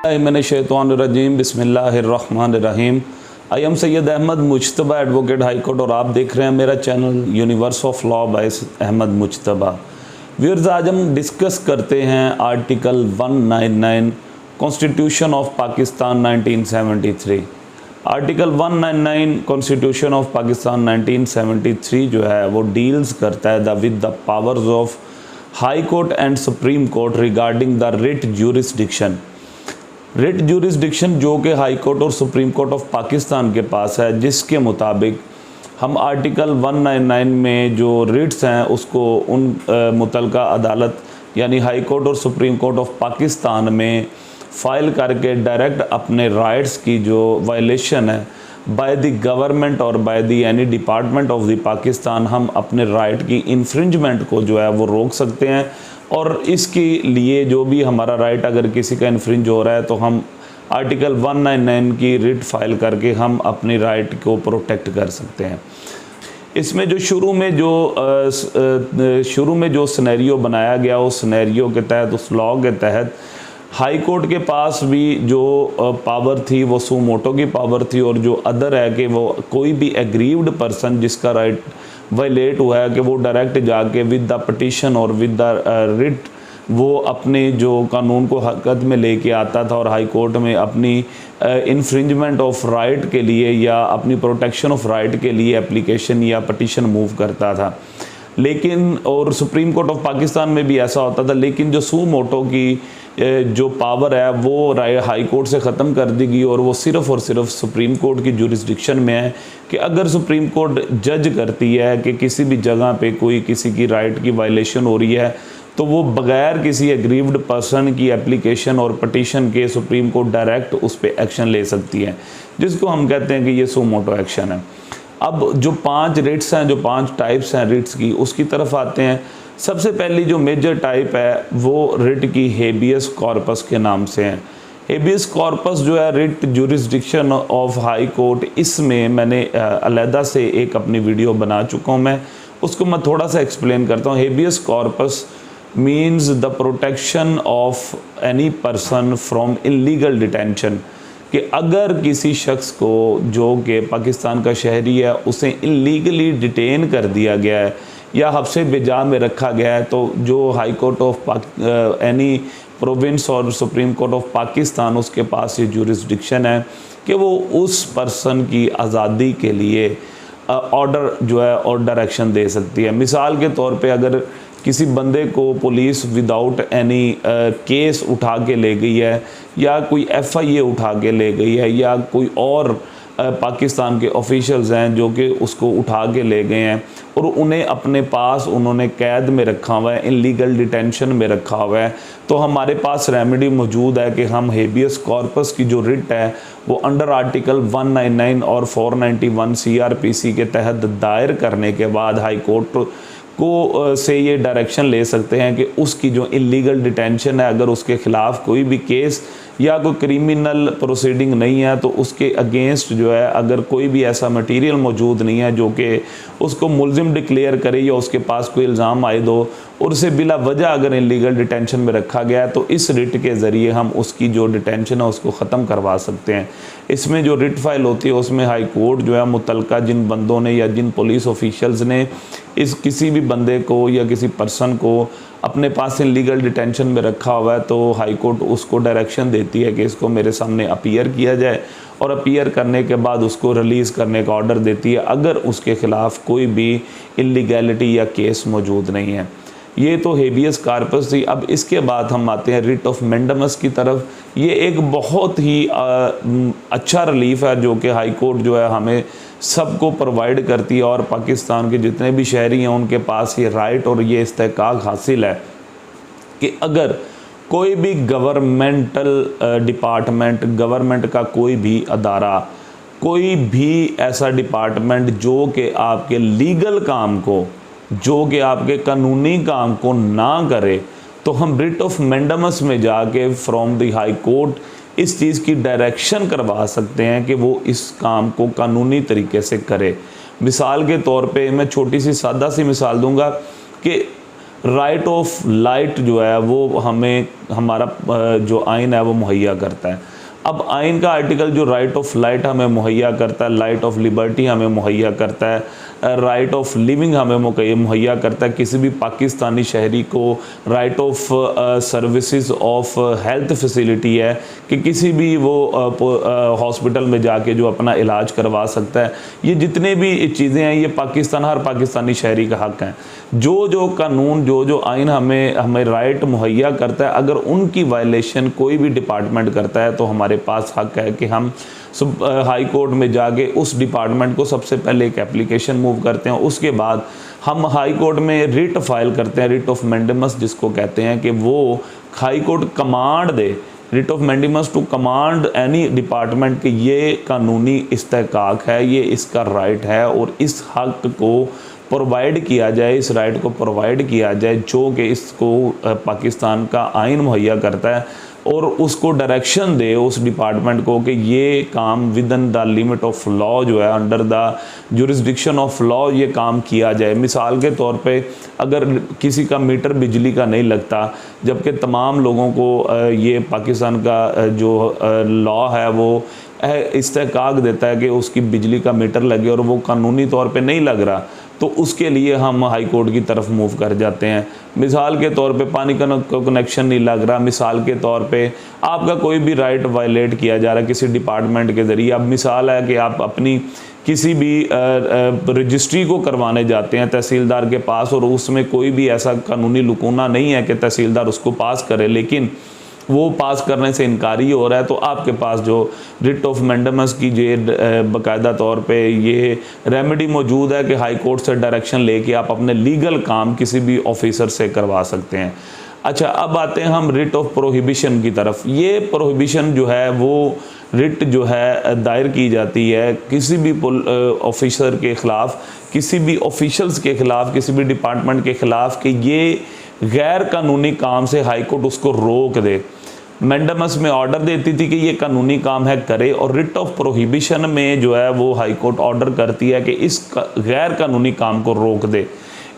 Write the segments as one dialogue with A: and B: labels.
A: मिनश्शैतानिर्रजीम बिस्मिल्लाहिर्रहमानिर्रहीम। I am Syed Ahmed Mujtaba advocate high court और आप देख रहे हैं मेरा channel universe of law by Ahmed Mujtaba. Viewers, आज हम डिस्कस करते हैं article 199 constitution of Pakistan 1973। Article 199 constitution of Pakistan 1973 जो है वो डील्स करता है with the powers of high court and supreme court regarding the writ jurisdiction. Writ jurisdiction जो कि हाई कोर्ट और सुप्रीम कोर्ट ऑफ पाकिस्तान के पास है, जिसके मुताबिक हम आर्टिकल 199 में जो रिट्स हैं उसको उन मुतलका अदालत यानी हाई कोर्ट और सुप्रीम कोर्ट ऑफ पाकिस्तान में फ़ाइल करके डायरेक्ट अपने राइट्स की जो वायलेशन है बाय द गवर्नमेंट और by the any department of the Pakistan, हम अपने राइट की इन्फ्रिंजमेंट को जो है वो रोक सकते हैं। और इसके लिए जो भी हमारा राइट अगर किसी का इन्फ्रिंज हो रहा है तो हम आर्टिकल 199 की रिट फाइल करके हम अपनी राइट को प्रोटेक्ट कर सकते हैं। इसमें जो शुरू में जो सिनेरियो बनाया गया उस सिनेरियो के तहत, उस लॉ के तहत हाई कोर्ट के पास भी जो पावर थी वो सू मोटो की पावर थी, और जो अदर है कि वो कोई भी एग्रीव्ड पर्सन जिसका राइट वायलेट हुआ है कि वो डायरेक्ट जाके विद द पटिशन और विद द रिट वो अपने जो कानून को हरकत में लेके आता था और हाई कोर्ट में अपनी इन्फ्रिंजमेंट ऑफ राइट के लिए या अपनी प्रोटेक्शन ऑफ राइट के लिए एप्लीकेशन या पटिशन मूव करता था। लेकिन और सुप्रीम कोर्ट ऑफ पाकिस्तान में भी ऐसा होता था, लेकिन जो सू मोटो की जो पावर है वो हाई कोर्ट से ख़त्म कर दी गई और वो सिर्फ़ और सिर्फ सुप्रीम कोर्ट की जुरिसडिक्शन में है कि अगर सुप्रीम कोर्ट जज करती है कि किसी भी जगह पे कोई किसी की राइट की वायलेशन हो रही है तो वो बग़ैर किसी एग्रीव्ड पर्सन की एप्लीकेशन और पटिशन के सुप्रीम कोर्ट डायरेक्ट उस पर एक्शन ले सकती है, जिसको हम कहते हैं कि ये सू मोटो एक्शन है। अब जो 5 रिट्स हैं, जो 5 टाइप्स हैं रिट्स की, उसकी तरफ आते हैं। सबसे पहली जो मेजर टाइप है वो रिट की हेबियस कॉर्पस के नाम से है। हेबियस कॉर्पस जो है writ jurisdiction of high court, इसमें मैंने अलहदा से एक अपनी वीडियो बना चुका हूँ, मैं उसको मैं थोड़ा सा एक्सप्लेन करता हूँ। Habeas corpus means the protection of any person from illegal detention, कि अगर किसी शख्स को जो कि पाकिस्तान का शहरी है उसे इलीगली डिटेन कर दिया गया है या हब्से बेजा में रखा गया है, तो जो high court of any province और सुप्रीम कोर्ट ऑफ पाकिस्तान उसके पास ये ज्यूरिसडिक्शन है कि वो उस पर्सन की आज़ादी के लिए ऑर्डर जो है और डायरेक्शन दे सकती है। मिसाल के तौर पे अगर किसी बंदे को पुलिस विदाउट एनी केस उठा के ले गई है या कोई FIA उठा के ले गई है या कोई और पाकिस्तान के ऑफिशियल्स हैं जो कि उसको उठा के ले गए हैं और उन्हें अपने पास उन्होंने कैद में रखा हुआ है, इलीगल डिटेंशन में रखा हुआ है, तो हमारे पास रेमेडी मौजूद है कि हम हेबियस कॉर्पस की जो रिट है वो अंडर आर्टिकल 199 और 491 CRPC के तहत दायर करने के बाद हाई कोर्ट को से ये डायरेक्शन ले सकते हैं कि उसकी जो इलीगल डिटेंशन है, अगर उसके ख़िलाफ़ कोई भी केस या कोई क्रिमिनल प्रोसीडिंग नहीं है तो उसके अगेंस्ट जो है अगर कोई भी ऐसा मटेरियल मौजूद नहीं है जो कि उसको मुल्ज़िम डिक्लेयर करे या उसके पास कोई इल्ज़ाम आयद हो और उसे बिला वजह अगर इलीगल डिटेंशन में रखा गया है तो इस रिट के ज़रिए हम उसकी जो डिटेंशन है उसको ख़त्म करवा सकते हैं। इसमें जो रिट फाइल होती है उसमें हाई कोर्ट जो है मुतलका जिन बंदों ने या जिन पुलिस ऑफिशियल्स ने इस किसी भी बंदे को या किसी पर्सन को अपने पास इलीगल डिटेंशन में रखा हुआ है तो हाई कोर्ट उसको डायरेक्शन देती है कि इसको मेरे सामने अपीयर किया जाए और अपीयर करने के बाद उसको रिलीज़ करने का ऑर्डर देती है अगर उसके ख़िलाफ़ कोई भी इलीगैलिटी या केस मौजूद नहीं है। ये तो हेबियस कॉर्पस थी। अब इसके बाद हम आते हैं रिट ऑफ मैंडेमस की तरफ। ये एक बहुत ही अच्छा रिलीफ है जो कि हाई कोर्ट जो है हमें सबको प्रोवाइड करती है और पाकिस्तान के जितने भी शहरी हैं उनके पास ये राइट और ये इस्तेकाक हासिल है कि अगर कोई भी गवर्नमेंटल डिपार्टमेंट, गवर्नमेंट का कोई भी अदारा, कोई भी ऐसा डिपार्टमेंट जो कि आपके लीगल काम को, जो कि आपके कानूनी काम को ना करे, तो हम रिट ऑफ मैंडेमस में जाके फ्रॉम द हाई कोर्ट इस चीज़ की डायरेक्शन करवा सकते हैं कि वो इस काम को कानूनी तरीके से करे। मिसाल के तौर पे मैं छोटी सी सादा सी मिसाल दूंगा कि राइट ऑफ लाइट जो है वो हमें हमारा जो आइन है वो मुहैया करता है। अब आइन का आर्टिकल जो राइट ऑफ लाइट हमें मुहैया करता है, लाइट ऑफ लिबर्टी हमें मुहैया करता है, राइट ऑफ लिविंग हमें मुहैया करता है, किसी भी पाकिस्तानी शहरी को right of services of health facility है कि किसी भी वो हॉस्पिटल में जाके जो अपना इलाज करवा सकता है। ये जितने भी चीज़ें हैं ये हर पाकिस्तानी शहरी का हक़ हैं। जो कानून जो आइन हमें राइट मुहैया करता है, अगर उनकी वायलेशन कोई भी डिपार्टमेंट करता है तो हमारे पास हक़ है कि हम हाई कोर्ट में जाके उस डिपार्टमेंट को सबसे पहले एक एप्लीकेशन मूव करते हैं। उसके बाद हम हाई कोर्ट में रिट फाइल करते हैं, रिट ऑफ मैंडेमस जिसको कहते हैं, कि वो हाई कोर्ट कमांड दे, writ of mandamus to command any department कि ये कानूनी इस्तेहकाक है, ये इसका राइट है और इस हक़ को प्रोवाइड किया जाए, इस राइट को प्रोवाइड किया जाए जो कि इसको पाकिस्तान का आइन मुहैया करता है, और उसको डायरेक्शन दे उस डिपार्टमेंट को कि ये काम with in the limit of law जो है, under the jurisdiction of law ये काम किया जाए। मिसाल के तौर पे अगर किसी का मीटर बिजली का नहीं लगता, जबकि तमाम लोगों को ये पाकिस्तान का जो लॉ है वो इस्तेहकाक देता है कि उसकी बिजली का मीटर लगे और वो कानूनी तौर पे नहीं लग रहा, तो उसके लिए हम हाई कोर्ट की तरफ मूव कर जाते हैं। मिसाल के तौर पे पानी का कनेक्शन नहीं लग रहा, मिसाल के तौर पे आपका कोई भी राइट वायलेट किया जा रहा है किसी डिपार्टमेंट के ज़रिए। अब मिसाल है कि आप अपनी किसी भी रजिस्ट्री को करवाने जाते हैं तहसीलदार के पास और उसमें कोई भी ऐसा कानूनी लुकूना नहीं है कि तहसीलदार उसको पास करे, लेकिन वो पास करने से इनकारी हो रहा है, तो आपके पास जो रिट ऑफ मैंडेमस की जो बाकायदा तौर पे ये रेमेडी मौजूद है कि हाई कोर्ट से डायरेक्शन लेके आप अपने लीगल काम किसी भी ऑफिसर से करवा सकते हैं। अच्छा, अब आते हैं हम रिट ऑफ प्रोहिबिशन की तरफ। ये प्रोहिबिशन जो है वो रिट जो है दायर की जाती है किसी भी ऑफिसर के ख़िलाफ़, किसी भी ऑफिशल्स के ख़िलाफ़, किसी भी डिपार्टमेंट के ख़िलाफ़ कि ये गैर कानूनी काम से हाई कोर्ट उसको रोक दे। मैंडेमस में ऑर्डर देती थी कि ये कानूनी काम है करे, और रिट ऑफ प्रोहिबिशन में जो है वो हाई कोर्ट ऑर्डर करती है कि इस गैर कानूनी काम को रोक दे।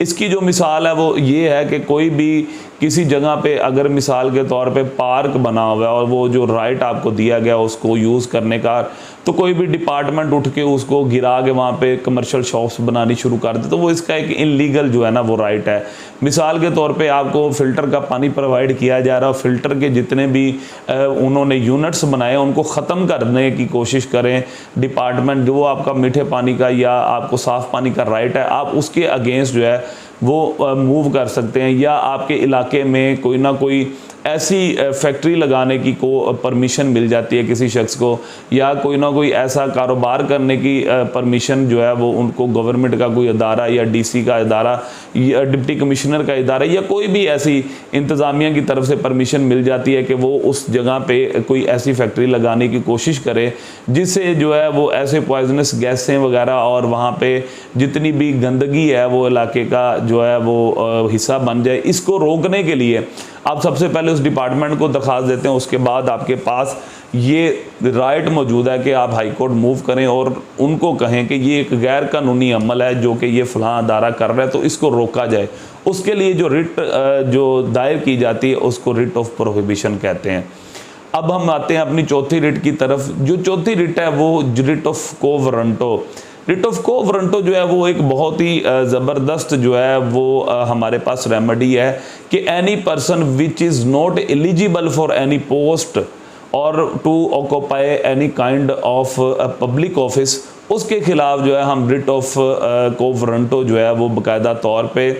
A: इसकी जो मिसाल है वो ये है कि कोई भी किसी जगह पे अगर मिसाल के तौर पे पार्क बना हुआ है और वो जो राइट आपको दिया गया उसको यूज़ करने का, तो कोई भी डिपार्टमेंट उठ के उसको गिरा के वहाँ पे कमर्शियल शॉप्स बनानी शुरू कर दे, तो वो इसका एक इनलीगल जो है ना वो राइट है। मिसाल के तौर पे आपको फ़िल्टर का पानी प्रोवाइड किया जा रहा है, फ़िल्टर के जितने भी उन्होंने यूनिट्स बनाए उनको ख़त्म करने की कोशिश करें डिपार्टमेंट, जो आपका मीठे पानी का या आपको साफ़ पानी का राइट है, आप उसके अगेंस्ट जो है वो मूव कर सकते हैं। या आपके इलाके में कोई ना कोई ऐसी फैक्ट्री लगाने की को परमिशन मिल जाती है किसी शख्स को, या कोई ना कोई ऐसा कारोबार करने की परमिशन जो है वो उनको गवर्नमेंट का कोई अदारा या डीसी का अदारा या डिप्टी कमिश्नर का इदारा या कोई भी ऐसी इंतज़ामिया की तरफ से परमिशन मिल जाती है कि वो उस जगह पे कोई ऐसी फैक्ट्री लगाने की कोशिश करे जिससे जो है वो ऐसे पॉइजनस गैसें वगैरह और वहाँ पे जितनी भी गंदगी है वो इलाके का जो है वो हिस्सा बन जाए। इसको रोकने के लिए आप सबसे पहले उस डिपार्टमेंट को दरख्वास्त देते हैं, उसके बाद आपके पास ये राइट मौजूद है कि आप हाई कोर्ट मूव करें और उनको कहें कि ये एक गैर कानूनी अमल है जो कि ये फ़लाँ अदारा कर रहा है, तो इसको रोका जाए। उसके लिए जो रिट जो दायर की जाती है उसको रिट ऑफ प्रोहिबिशन कहते हैं। अब हम आते हैं अपनी चौथी रिट की तरफ। जो चौथी रिट है वो रिट ऑफ को वारंटो। रिट ऑफ को वारंटो जो है वो एक बहुत ही ज़बरदस्त जो है वो हमारे पास रेमेडी है कि any person which is not eligible for any post और to occupy any kind of public office, उसके ख़िलाफ़ जो है हम रिट ऑफ को वारंटो जो है वो बाकायदा तौर पे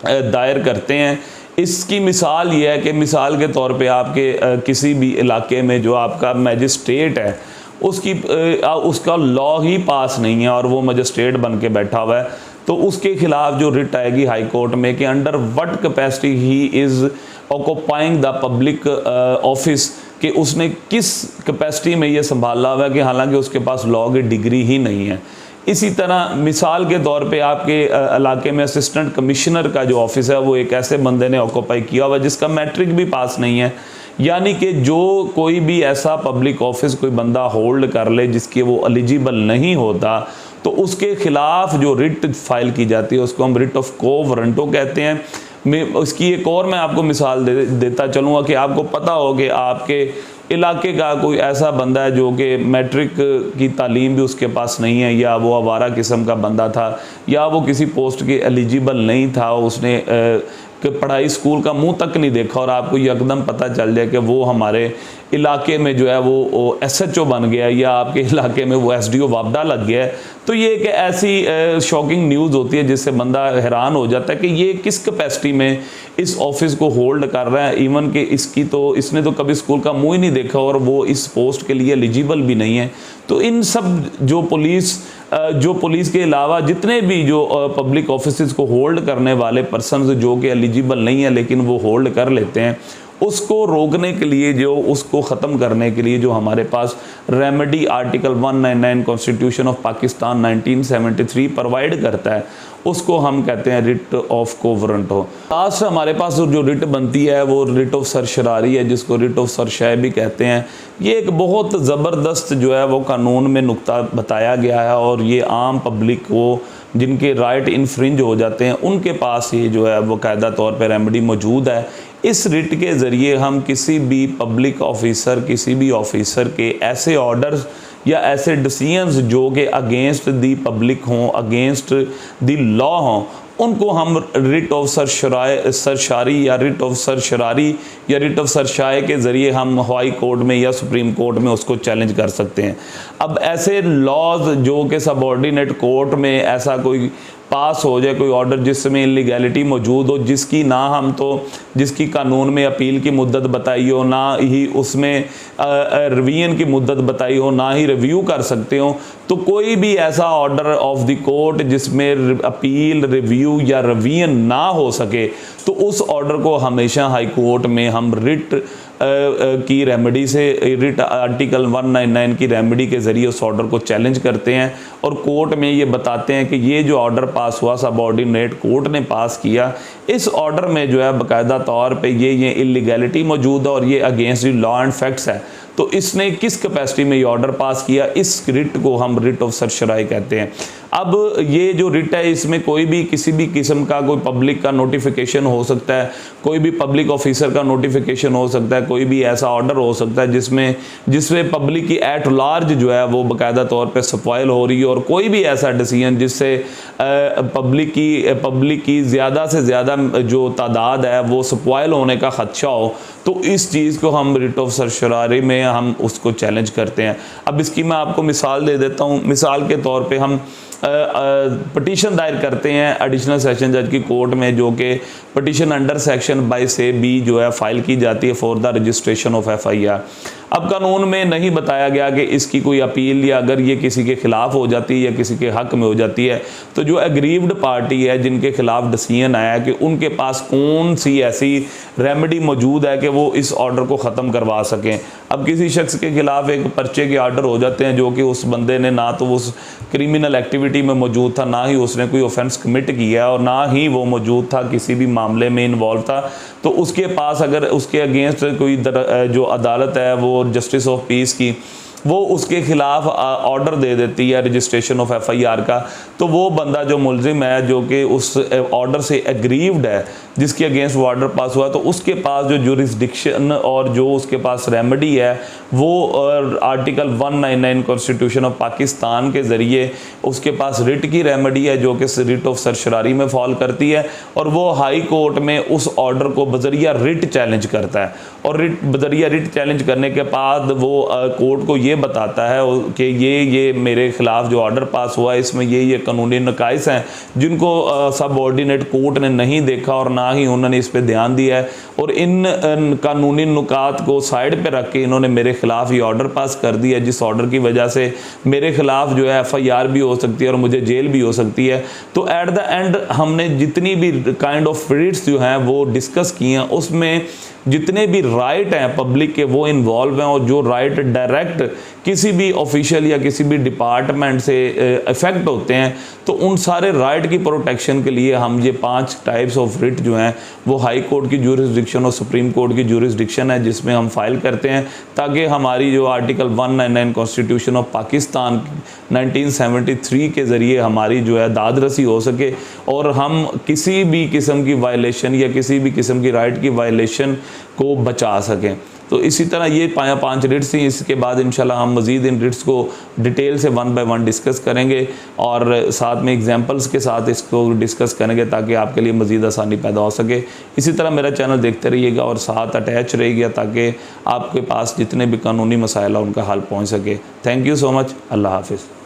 A: दायर करते हैं। इसकी मिसाल ये है कि मिसाल के तौर पे आपके किसी भी इलाके में जो आपका मैजिस्ट्रेट है उसका लॉ ही पास नहीं है और वो मजिस्ट्रेट बन के बैठा हुआ है, तो उसके खिलाफ जो रिट आएगी हाई कोर्ट में कि under what capacity he is occupying the public office, कि उसने किस कैपेसिटी में ये संभाला हुआ है कि हालांकि उसके पास लॉ की डिग्री ही नहीं है। इसी तरह मिसाल के तौर पे आपके इलाके में असिस्टेंट कमिश्नर का जो ऑफिस है वो एक ऐसे बंदे ने ऑक्यूपाई किया हुआ जिसका मैट्रिक भी पास नहीं है। यानी कि जो कोई भी ऐसा पब्लिक ऑफिस कोई बंदा होल्ड कर ले जिसके वो एलिजिबल नहीं होता, तो उसके खिलाफ जो रिट फाइल की जाती है उसको हम रिट ऑफ को वारंटो कहते हैं। मैं उसकी एक और मैं आपको मिसाल देता चलूँगा कि आपको पता हो कि आपके इलाके का कोई ऐसा बंदा है जो कि मैट्रिक की तालीम भी उसके पास नहीं है, या वो आवारा किस्म का बंदा था, या वो किसी पोस्ट के एलिजिबल नहीं था, उसने कि पढ़ाई स्कूल का मुंह तक नहीं देखा, और आपको यकदम पता चल जाए कि वो हमारे इलाके में जो है वो SHO बन गया, या आपके इलाके में वो SDO वापदा लग गया है, तो ये एक ऐसी शॉकिंग न्यूज़ होती है जिससे बंदा हैरान हो जाता है कि ये किस कैपेसिटी में इस ऑफिस को होल्ड कर रहा है। इवन कि इसने तो कभी स्कूल का मुंह ही नहीं देखा और वो इस पोस्ट के लिए एलिजिबल भी नहीं है। तो इन सब जो पुलिस के अलावा जितने भी जो पब्लिक ऑफिस को होल्ड करने वाले पर्सनस जो कि एलिजिबल नहीं है लेकिन वो होल्ड कर लेते हैं, उसको रोकने के लिए, उसको ख़त्म करने के लिए जो हमारे पास remedy article 199 constitution of Pakistan 1973 provide करता है, उसको हम कहते हैं रिट ऑफ कोवरेंटो। लास्ट हमारे पास जो रिट बनती है वो रिट ऑफ सरशरारी है, जिसको रिट ऑफ सरशाई भी कहते हैं। ये एक बहुत ज़बरदस्त जो है वो कानून में नुक्ता बताया गया है, और ये आम पब्लिक को जिनके राइट इन्फ्रिंज हो जाते हैं उनके पास ये जो है वो कायदा तौर पर रेमेडी मौजूद है। इस रिट के ज़रिए हम किसी भी पब्लिक ऑफिसर, किसी भी ऑफिसर के ऐसे ऑर्डर्स या ऐसे डिसीजंस जो कि अगेंस्ट दी पब्लिक हों, अगेंस्ट दी लॉ हों, उनको हम रिट ऑफ सरशारी या रिट ऑफ सरशरारी या रिट ऑफ सरशाई के ज़रिए हम हाई कोर्ट में या सुप्रीम कोर्ट में उसको चैलेंज कर सकते हैं। अब ऐसे लॉज जो कि सबऑर्डिनेट कोर्ट में ऐसा कोई पास हो जाए, कोई ऑर्डर जिसमें इलीगैलिटी मौजूद हो, जिसकी कानून में अपील की मुद्दत बताई हो, ना ही उसमें रिवीजन की मुद्दत बताई हो, ना ही रिव्यू कर सकते हो, तो कोई भी ऐसा ऑर्डर ऑफ द कोर्ट जिसमें अपील, रिव्यू या रिवीजन ना हो सके, तो उस ऑर्डर को हमेशा हाई कोर्ट में हम रिट की रेमेडी से, रिट आर्टिकल 199 की रेमेडी के ज़रिए उस ऑर्डर को चैलेंज करते हैं, और कोर्ट में ये बताते हैं कि ये जो ऑर्डर पास हुआ सबऑर्डिनेट कोर्ट ने पास किया, इस ऑर्डर में जो है बाकायदा तौर पे ये इलीगैलिटी मौजूद है और ये against the law and facts है, तो इसने किस कैपेसिटी में ये ऑर्डर पास किया, इस रिट को हम रिट ऑफ सरशराई कहते हैं। अब ये जो रिट है इसमें कोई भी किसी भी किस्म का कोई पब्लिक का नोटिफिकेशन हो सकता है, कोई भी पब्लिक ऑफिसर का नोटिफिकेशन हो सकता है, कोई भी ऐसा ऑर्डर हो सकता है जिसमें पब्लिक की एट लार्ज जो है वो बाकायदा तौर पे स्पॉइल हो रही है, और कोई भी ऐसा डिसीजन जिससे पब्लिक की ज़्यादा से ज़्यादा जो तादाद है वो स्पॉइल होने का खदशा हो, तो इस चीज़ को हम रिट ऑफ सरशरारी में हम उसको चैलेंज करते हैं। अब इसकी मैं आपको मिसाल दे देता हूँ। मिसाल के तौर पे हम पटिशन दायर करते हैं एडिशनल सेशन जज की कोर्ट में, जो कि पटिशन अंडर सेक्शन 22A(b) जो है फाइल की जाती है for the registration of FIR। अब कानून में नहीं बताया गया कि इसकी कोई अपील, या अगर ये किसी के ख़िलाफ़ हो जाती है या किसी के हक़ में हो जाती है, तो जो एग्रीव्ड पार्टी है जिनके ख़िलाफ़ डिसीजन आया कि उनके पास कौन सी ऐसी रेमेडी मौजूद है कि वो इस ऑर्डर को ख़त्म करवा सकें। अब किसी शख्स के ख़िलाफ़ एक पर्चे के ऑर्डर हो जाते हैं जो कि उस बंदे ने ना तो उस क्रिमिनल एक्टिविटी में मौजूद था, ना ही उसने कोई ऑफेंस कमिट किया, और ना ही वो मौजूद था किसी भी मामले में इन्वॉल्व था, तो उसके पास अगर उसके अगेंस्ट कोई जो अदालत है वो जस्टिस ऑफ पीस की, वो उसके खिलाफ ऑर्डर दे देती है रजिस्ट्रेशन ऑफ FIR का, तो वो बंदा जो मुलजिम है जो कि उस ऑर्डर से एग्रीव्ड है, जिसके अगेंस्ट वो ऑर्डर पास हुआ, तो उसके पास जो जुरिस्डिक्शन और जो उसके पास रेमेडी है वो आर्टिकल 199 कॉन्स्टिट्यूशन ऑफ पाकिस्तान के ज़रिए उसके पास रिट की रेमेडी है जो कि रिट ऑफ सरशरारी में फॉल करती है, और वो हाई कोर्ट में उस ऑर्डर को बजरिया रिट चैलेंज करता है, और बजरिया रिट चैलेंज करने के बाद वो कोर्ट को ये बताता है कि ये मेरे ख़िलाफ़ जो ऑर्डर पास हुआ है इसमें ये कानूनी नकाइस हैं जिनको सबऑर्डिनेट कोर्ट ने नहीं देखा और ना ही उन्होंने इस पर ध्यान दिया है, और इन कानूनी नुकात को साइड पे रख के इन्होंने मेरे ख़िलाफ़ ये ऑर्डर पास कर दिया, जिस ऑर्डर की वजह से मेरे ख़िलाफ़ जो है FIR भी हो सकती है और मुझे जेल भी हो सकती है। तो एट द एंड हमने जितनी भी काइंड ऑफ रिट्स जो हैं वो डिस्कस की हैं, उसमें जितने भी राइट हैं पब्लिक के वो इन्वॉल्व हैं, और जो राइट डायरेक्ट किसी भी ऑफिशियल या किसी भी डिपार्टमेंट से इफ़ेक्ट होते हैं, तो उन सारे राइट की प्रोटेक्शन के लिए हम ये 5 टाइप्स ऑफ रिट जो हैं वो हाई कोर्ट की ज्यूरिसडिक्शन और सुप्रीम कोर्ट की ज्यूरिसडिक्शन है जिसमें हम फाइल करते हैं, ताकि हमारी जो आर्टिकल 199 कॉन्स्टिट्यूशन ऑफ पाकिस्तान 1973 के ज़रिए हमारी जो है दादरसी हो सके, और हम किसी भी किस्म की वायलेशन या किसी भी किस्म की राइट की वायलेशन को बचा सकें। तो इसी तरह ये 5 रिट्स थी। इसके बाद इंशाल्लाह हम मज़ीद इन रिट्स को डिटेल से 1 बाय 1 डिस्कस करेंगे, और साथ में एग्जांपल्स के साथ इसको डिस्कस करेंगे ताकि आपके लिए मज़ीद आसानी पैदा हो सके। इसी तरह मेरा चैनल देखते रहिएगा और साथ अटैच रहिएगा ताकि आपके पास जितने भी कानूनी मसाइल हैं उनका हल पहुँच सके। Thank you so much. अल्लाह हाफिज़।